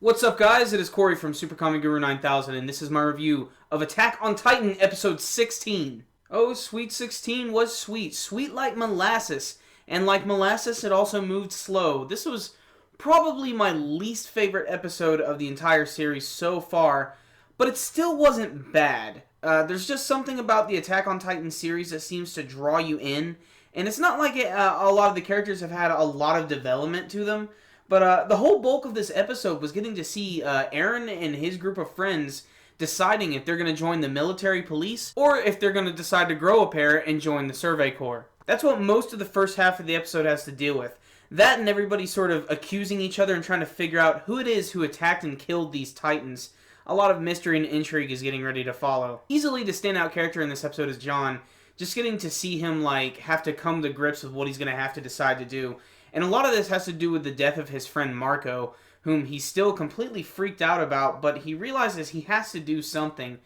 What's up, guys? It is Corey from Super Comic Guru 9000, and this is my review of Attack on Titan Episode 16. Oh, Sweet 16 was sweet. Sweet like molasses. And like molasses, it also moved slow. This was probably my least favorite episode of the entire series so far, but it still wasn't bad. There's just something about the Attack on Titan series that seems to draw you in, and it's not like a lot of the characters have had a lot of development to them. But the whole bulk of this episode was getting to see Eren and his group of friends deciding if they're going to join the military police or if they're going to decide to grow a pair and join the Survey Corps. That's what most of the first half of the episode has to deal with. That and everybody sort of accusing each other and trying to figure out who it is who attacked and killed these Titans. A lot of mystery and intrigue is getting ready to follow. Easily the standout character in this episode is John. Just getting to see him have to come to grips with what he's going to have to decide to do. And a lot of this has to do with the death of his friend Marco, whom he's still completely freaked out about, but he realizes he has to do something.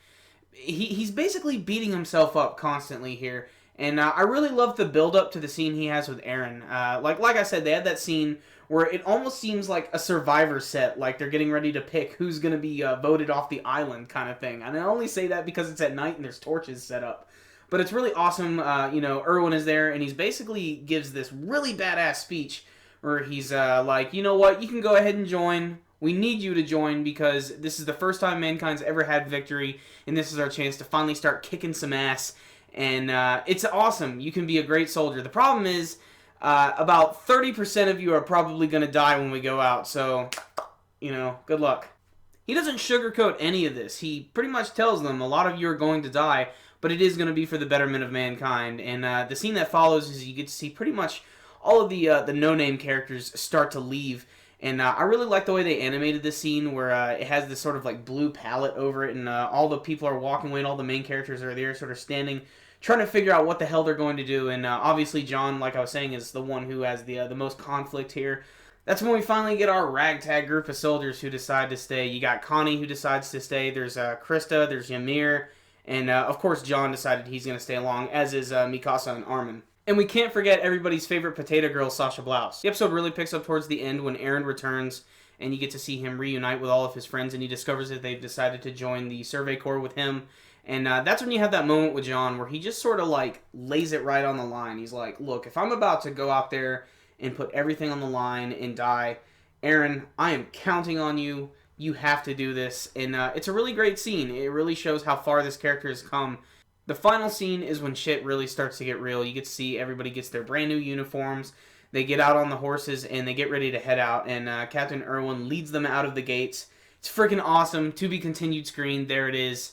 He's basically beating himself up constantly here, and I really love the build-up to the scene he has with Eren. Like I said, they had that scene where it almost seems like a Survivor set, like they're getting ready to pick who's going to be voted off the island kind of thing. And I only say that because it's at night and there's torches set up. But it's really awesome, Erwin is there, and he's basically gives this really badass speech where he's like, you know what, you can go ahead and join. We need you to join because this is the first time mankind's ever had victory, and this is our chance to finally start kicking some ass. And it's awesome. You can be a great soldier. The problem is about 30% of you are probably going to die when we go out, so, good luck. He doesn't sugarcoat any of this. He pretty much tells them a lot of you are going to die, but it is going to be for the betterment of mankind. And the scene that follows is you get to see pretty much all of the no-name characters start to leave. And I really like the way they animated this scene where it has this sort of like blue palette over it, and all the people are walking away and all the main characters are there sort of standing, trying to figure out what the hell they're going to do. And obviously John, like I was saying, is the one who has the most conflict here. That's when we finally get our ragtag group of soldiers who decide to stay. You got Connie who decides to stay. There's Krista, there's Ymir, and of course John decided he's going to stay along, as is Mikasa and Armin. And we can't forget everybody's favorite potato girl, Sasha Blouse. The episode really picks up towards the end when Eren returns, and you get to see him reunite with all of his friends, and he discovers that they've decided to join the Survey Corps with him. And that's when you have that moment with John where he just sort of lays it right on the line. He's like, look, if I'm about to go out there and put everything on the line and die, Eren, I am counting on you. You have to do this. And it's a really great scene. It really shows how far this character has come. The final scene is when shit really starts to get real. You get to see everybody gets their brand new uniforms. They get out on the horses and they get ready to head out. And Captain Erwin leads them out of the gates. It's freaking awesome. To be continued screen. There it is.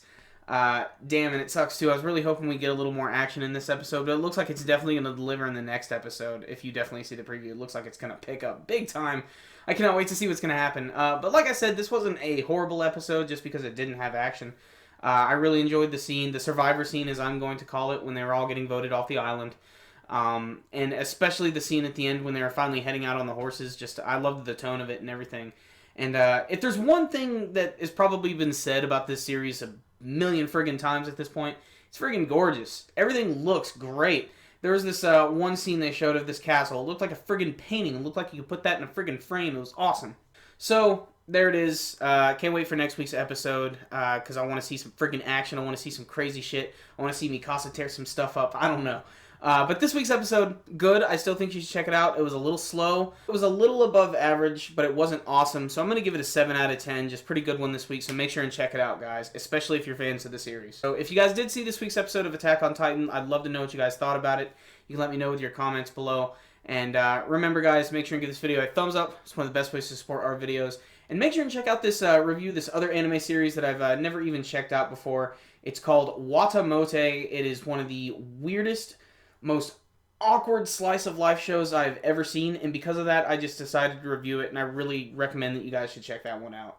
Damn, and it sucks too. I was really hoping we get a little more action in this episode, but it looks like it's definitely going to deliver in the next episode. If you definitely see the preview, it looks like it's going to pick up big time. I cannot wait to see what's going to happen. But like I said, this wasn't a horrible episode just because it didn't have action. I really enjoyed the scene, the survivor scene as I'm going to call it, when they were all getting voted off the island. And especially the scene at the end when they were finally heading out on the horses. I loved the tone of it and everything. And if there's one thing that has probably been said about this series a million friggin' times at this point, it's friggin' gorgeous. Everything looks great. There was this one scene they showed of this castle. It looked like a friggin' painting. It looked like you could put that in a friggin' frame. It was awesome. So, there it is. Can't wait for next week's episode, because I want to see some friggin' action. I want to see some crazy shit. I want to see Mikasa tear some stuff up. I don't know. But this week's episode, good. I still think you should check it out. It was a little slow. It was a little above average, but it wasn't awesome. So I'm going to give it a 7 out of 10. Just pretty good one this week. So make sure and check it out, guys, especially if you're fans of the series. So if you guys did see this week's episode of Attack on Titan, I'd love to know what you guys thought about it. You can let me know with your comments below. And remember, guys, make sure and give this video a thumbs up. It's one of the best ways to support our videos. And make sure and check out this review, this other anime series that I've never even checked out before. It's called Watamote. It is one of the weirdest, most awkward slice of life shows I've ever seen, and because of that I just decided to review it, and I really recommend that you guys should check that one out.